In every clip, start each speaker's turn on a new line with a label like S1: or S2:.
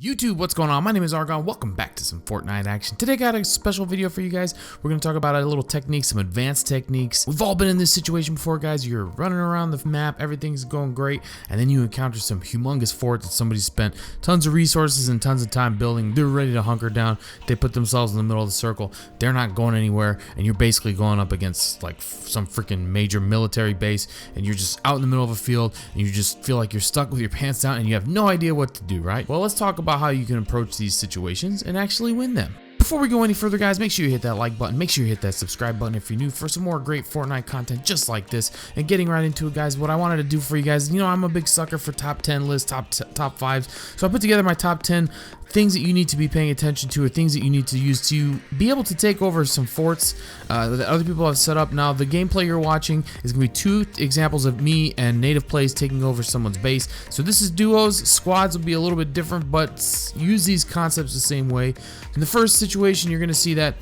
S1: YouTube, what's going on? My name is Argon. Welcome back to some Fortnite action. Today I got a special video for you guys. We're going to talk about a little techniques, some advanced techniques. We've all been in this situation before, guys. You're running around the map, everything's going great, and then you encounter some humongous fort that somebody spent tons of resources and tons of time building. They're ready to hunker down. They put themselves in the middle of the circle. They're not going anywhere, and you're basically going up against like some freaking major military base, and you're just out in the middle of a field, and you just feel like you're stuck with your pants down, and you have no idea what to do, right? Well, let's talk about how you can approach these situations and actually win them. Before we go any further, guys, make sure you hit that like button, make sure you hit that subscribe button if you're new for some more great Fortnite content just like this. And getting right into it, guys, what I wanted to do for you guys, you know, I'm a big sucker for top 10 lists, top 5s. So I put together my top 10 things that you need to be paying attention to, or things that you need to use to be able to take over some forts that other people have set up. Now, the gameplay you're watching is going to be 2 examples of me and native plays taking over someone's base. So this is duos. Squads will be a little bit different, but use these concepts the same way. In the first situation, you're going to see that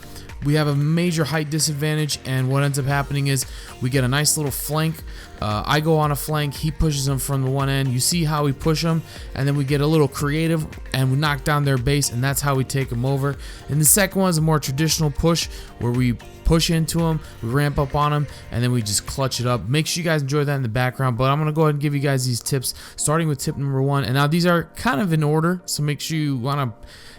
S1: we have a major height disadvantage, and what ends up happening is we get a nice little flank. I go on a flank, he pushes them from the one end. You see how we push them, and then we get a little creative and we knock down their base, and that's how we take them over. And the second one is a more traditional push where we push into them, we ramp up on them, and then we just clutch it up. Make sure you guys enjoy that in the background, but I'm gonna go ahead and give you guys these tips, starting with tip number 1. And now these are kind of in order, so make sure you wanna,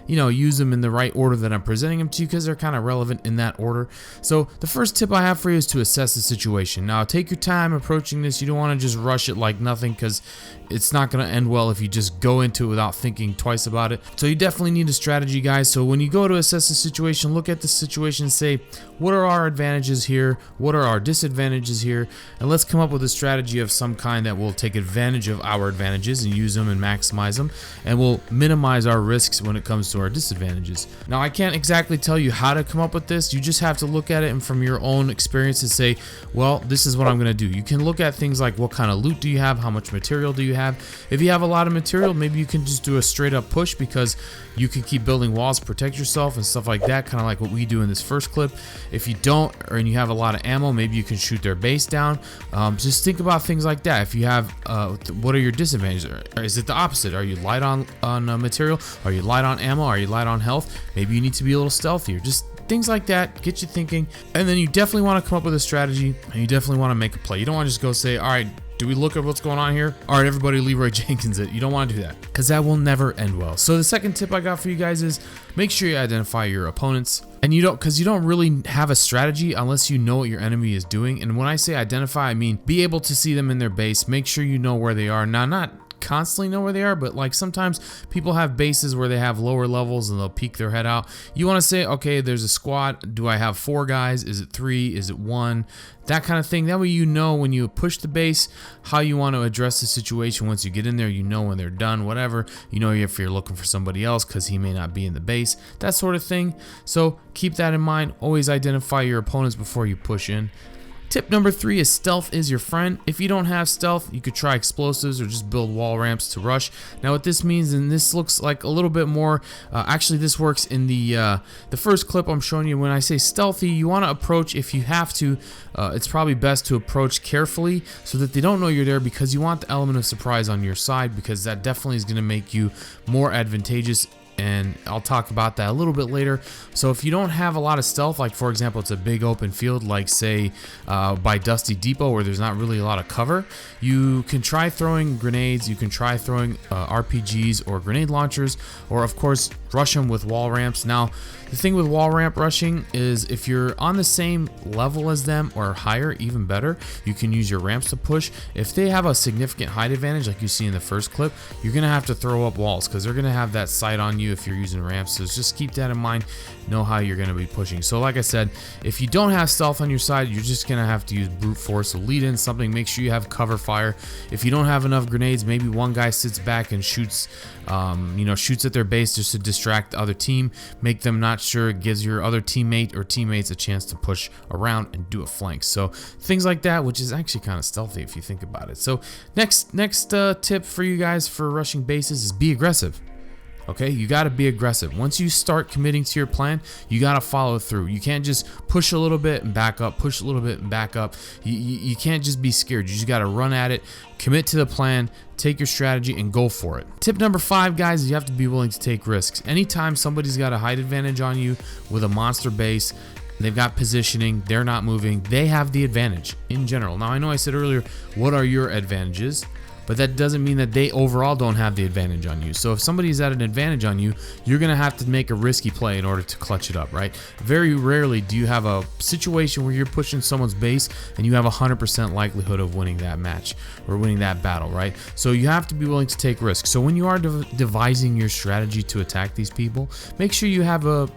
S1: you know, use them in the right order that I'm presenting them to you, because they're kind of relevant in that order. So the first tip I have for you is to assess the situation. Now, take your time approaching this. You don't want to just rush it like nothing, because it's not going to end well if you just go into it without thinking twice about it. So you definitely need a strategy, guys. So when you go to assess the situation, look at the situation and say, what are our advantages here? What are our disadvantages here? And let's come up with a strategy of some kind that will take advantage of our advantages and use them and maximize them, and will minimize our risks when it comes to our disadvantages. Now, I can't exactly tell you how to come up with this. You just have to look at it and from your own experience and say, well, this is what I'm going to do. You can look at things like, what kind of loot do you have? How much material do you have? If you have a lot of material, maybe you can just do a straight up push, because you can keep building walls, protect yourself and stuff like that, kind of like what we do in this first clip. If you don't, and you have a lot of ammo, maybe you can shoot their base down. Just think about things like that. If you have, what are your disadvantages? Or is it the opposite? Are you light on material? Are you light on ammo? Are you light on health? Maybe you need to be a little stealthier. Just things like that get you thinking. And then you definitely want to come up with a strategy, and you definitely want to make a play. You don't want to just go say, all right, do we look at what's going on here? All right, everybody, Leroy Jenkins it. You don't want to do that, because that will never end well. So the second tip I got for you guys is make sure you identify your opponents. And you don't, because you don't really have a strategy unless you know what your enemy is doing. And when I say identify, I mean be able to see them in their base. Make sure you know where they are. Now, not constantly know where they are, but like sometimes people have bases where they have lower levels and they'll peek their head out. You want to say, okay, there's a squad. Do I have 4 guys? Is it 3? Is it 1? That kind of thing. That way you know when you push the base how you want to address the situation. Once you get in there, you know when they're done, whatever. You know if you're looking for somebody else because he may not be in the base, that sort of thing. So keep that in mind. Always identify your opponents before you push in. Tip number 3 is stealth is your friend. If you don't have stealth, you could try explosives or just build wall ramps to rush. Now what this means, and this looks like a little bit more, actually this works in the first clip I'm showing you. When I say stealthy, you want to approach, if you have to, it's probably best to approach carefully so that they don't know you're there, because you want the element of surprise on your side, because that definitely is going to make you more advantageous. And I'll talk about that a little bit later. So if you don't have a lot of stealth, like for example, it's a big open field, like say by Dusty Depot, where there's not really a lot of cover, you can try throwing grenades, you can try throwing RPGs or grenade launchers, or of course rush them with wall ramps. Now the thing with wall ramp rushing is if you're on the same level as them or higher, even better, you can use your ramps to push. If they have a significant height advantage like you see in the first clip, you're gonna have to throw up walls, because they're gonna have that sight on you if you're using ramps. So just keep that in mind, know how you're going to be pushing. So like I said, if you don't have stealth on your side, you're just going to have to use brute force. So lead in something, make sure you have cover fire. If you don't have enough grenades, maybe one guy sits back and shoots shoots at their base just to distract the other team, make them not sure, it gives your other teammate or teammates a chance to push around and do a flank. So things like that, which is actually kind of stealthy if you think about it. So next tip for you guys for rushing bases is be aggressive. Okay, you got to be aggressive. Once you start committing to your plan, you got to follow through. You can't just push a little bit and back up, push a little bit and back up. You can't just be scared. You just got to run at it, commit to the plan, take your strategy, and go for it. Tip number 5, guys, is you have to be willing to take risks. Anytime somebody's got a height advantage on you with a monster base, they've got positioning, they're not moving, they have the advantage in general. Now, I know I said earlier, what are your advantages? But that doesn't mean that they overall don't have the advantage on you. So if somebody's at an advantage on you, you're gonna have to make a risky play in order to clutch it up, right? Very rarely do you have a situation where you're pushing someone's base and you have a 100% likelihood of winning that match or winning that battle, right? So you have to be willing to take risks. So when you are devising your strategy to attack these people, make sure you have a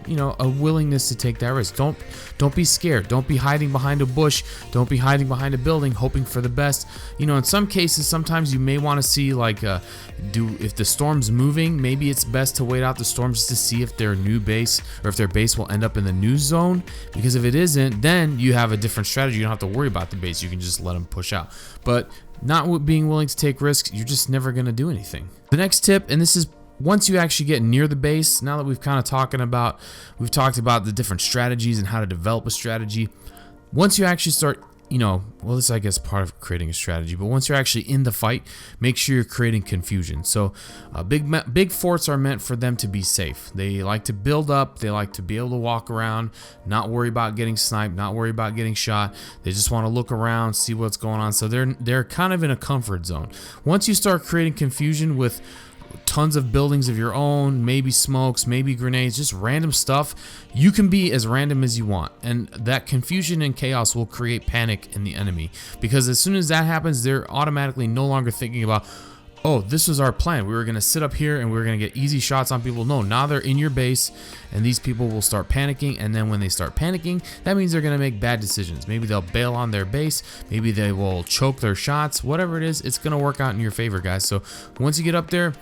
S1: willingness to take that risk. Don't be scared. Don't be hiding behind a bush. Don't be hiding behind a building, hoping for the best. In some cases, sometimes you may want to see if the storm's moving, maybe it's best to wait out the storm just to see if their new base or if their base will end up in the new zone, because if it isn't, then you have a different strategy. You don't have to worry about the base. You can just let them push out. But not being willing to take risks, you're just never going to do anything. The next tip, and this is once you actually get near the base, now that we've talked about the different strategies and how to develop a strategy, once you actually start, well, this I guess part of creating a strategy, but once you're actually in the fight, make sure you're creating confusion. So big forts are meant for them to be safe. They like to build up, they like to be able to walk around, not worry about getting sniped, not worry about getting shot. They just want to look around, see what's going on. So they're kind of in a comfort zone. Once you start creating confusion with tons of buildings of your own, maybe smokes, maybe grenades, just random stuff, you can be as random as you want, and that confusion and chaos will create panic in the enemy, because as soon as that happens, they're automatically no longer thinking about, oh, this was our plan, we were going to sit up here and we were going to get easy shots on people. No, now they're in your base and these people will start panicking, and then when they start panicking, that means they're going to make bad decisions. Maybe they'll bail on their base, maybe they will choke their shots, whatever it is, it's going to work out in your favor, guys. So once you get up there,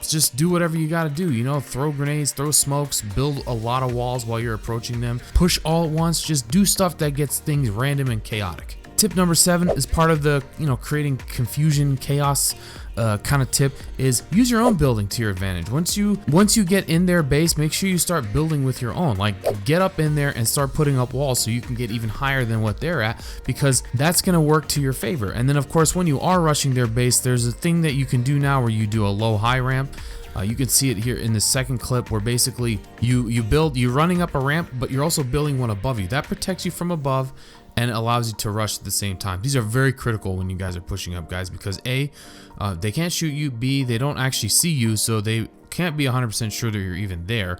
S1: just do whatever you got to do, throw grenades, throw smokes, build a lot of walls while you're approaching them, push all at once, just do stuff that gets things random and chaotic. Tip number 7 is part of the creating confusion, chaos kind of tip, is use your own building to your advantage. Once you get in their base, make sure you start building with your own. Like, get up in there and start putting up walls so you can get even higher than what they're at, because that's going to work to your favor. And then of course, when you are rushing their base, there's a thing that you can do now where you do a low high ramp. You can see it here in the second clip, where basically you're running up a ramp, but you're also building one above you. That protects you from above and it allows you to rush at the same time. These are very critical when you guys are pushing up, guys, because A, they can't shoot you, B, they don't actually see you, so they can't be 100% sure that you're even there.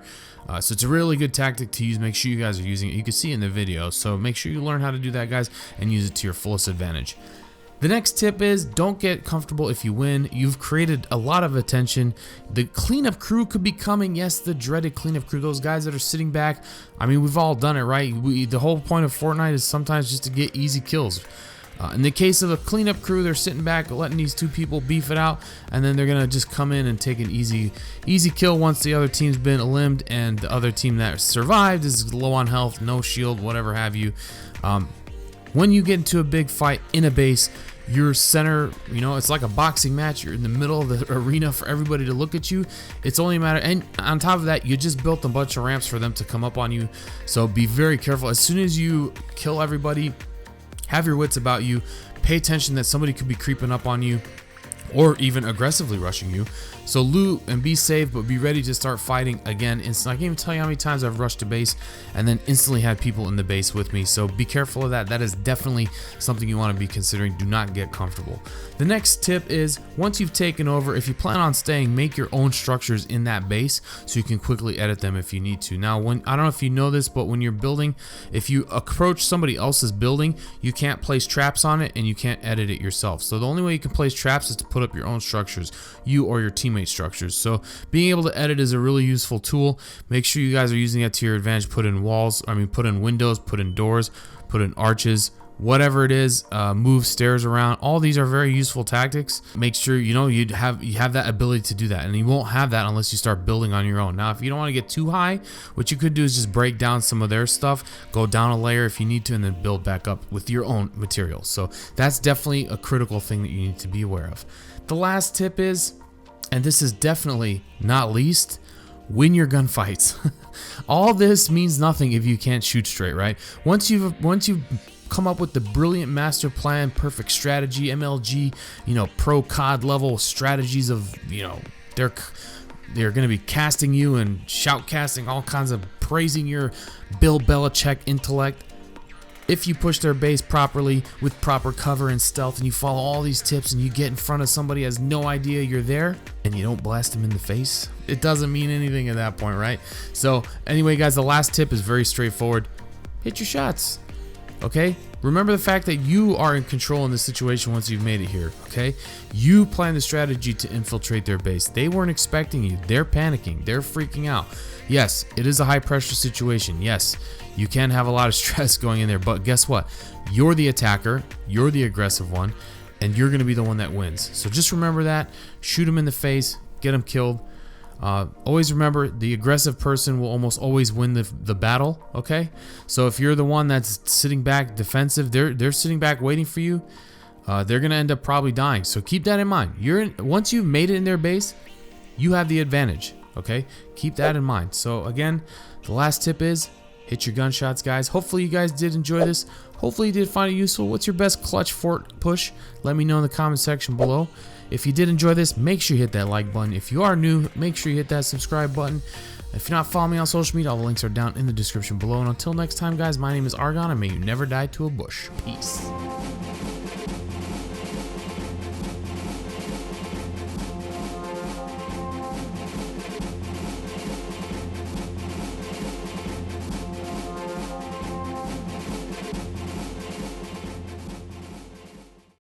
S1: So it's a really good tactic to use. Make sure you guys are using it. You can see it in the video, so make sure you learn how to do that, guys, and use it to your fullest advantage. The next tip is, don't get comfortable if you win. You've created a lot of attention. The cleanup crew could be coming. Yes, the dreaded cleanup crew. Those guys that are sitting back. I mean, we've all done it, right? The whole point of Fortnite is sometimes just to get easy kills. In the case of a cleanup crew, they're sitting back, letting these two people beef it out, and then they're gonna just come in and take an easy kill once the other team's been eliminated, and the other team that survived is low on health, no shield, whatever have you. When you get into a big fight in a base, your center, it's like a boxing match. You're in the middle of the arena for everybody to look at you. It's only a matter, and on top of that, you just built a bunch of ramps for them to come up on you. So be very careful. As soon as you kill everybody, have your wits about you. Pay attention that somebody could be creeping up on you or even aggressively rushing you. So loot and be safe, but be ready to start fighting again instantly. I can't even tell you how many times I've rushed a base and then instantly had people in the base with me. So be careful of that. That is definitely something you want to be considering. Do not get comfortable. The next tip is, once you've taken over, if you plan on staying, make your own structures in that base so you can quickly edit them if you need to. Now, I don't know if you know this, but when you're building, if you approach somebody else's building, you can't place traps on it and you can't edit it yourself. So the only way you can place traps is to put up your own structures, you or your teammate structures. So being able to edit is a really useful tool. Make sure you guys are using it to your advantage. Put in walls, put in windows, put in doors, put in arches, whatever it is, move stairs around. All these are very useful tactics. Make sure you have that ability to do that, and you won't have that unless you start building on your own. Now, if you don't want to get too high, what you could do is just break down some of their stuff, go down a layer if you need to, and then build back up with your own materials. So that's definitely a critical thing that you need to be aware of. The last tip is, and this is definitely not least, win your gunfights. All this means nothing if you can't shoot straight, right? Once you've come up with the brilliant master plan, perfect strategy, MLG, pro COD level strategies of, they're going to be casting you and shoutcasting all kinds of praising your Bill Belichick intellect. If you push their base properly with proper cover and stealth, and you follow all these tips and you get in front of somebody who has no idea you're there and you don't blast them in the face, it doesn't mean anything at that point, right? So anyway, guys, the last tip is very straightforward. Hit your shots. Okay? Remember the fact that you are in control in this situation once you've made it here, okay? You plan the strategy to infiltrate their base. They weren't expecting you. They're panicking. They're freaking out. Yes, it is a high pressure situation. Yes, you can have a lot of stress going in there, but guess what? You're the attacker, you're the aggressive one, and you're going to be the one that wins. So just remember that. Shoot them in the face, get them killed. Always remember, the aggressive person will almost always win the battle, okay? So if you're the one that's sitting back defensive, they're sitting back waiting for you, they're going to end up probably dying. So keep that in mind. Once you've made it in their base, you have the advantage, okay? Keep that in mind. So again, the last tip is hit your gunshots, guys. Hopefully you guys did enjoy this. Hopefully you did find it useful. What's your best clutch fort push? Let me know in the comment section below. If you did enjoy this, make sure you hit that like button. If you are new, make sure you hit that subscribe button. If you're not following me on social media, all the links are down in the description below. And until next time, guys, my name is Argon, and may you never die to a bush. Peace.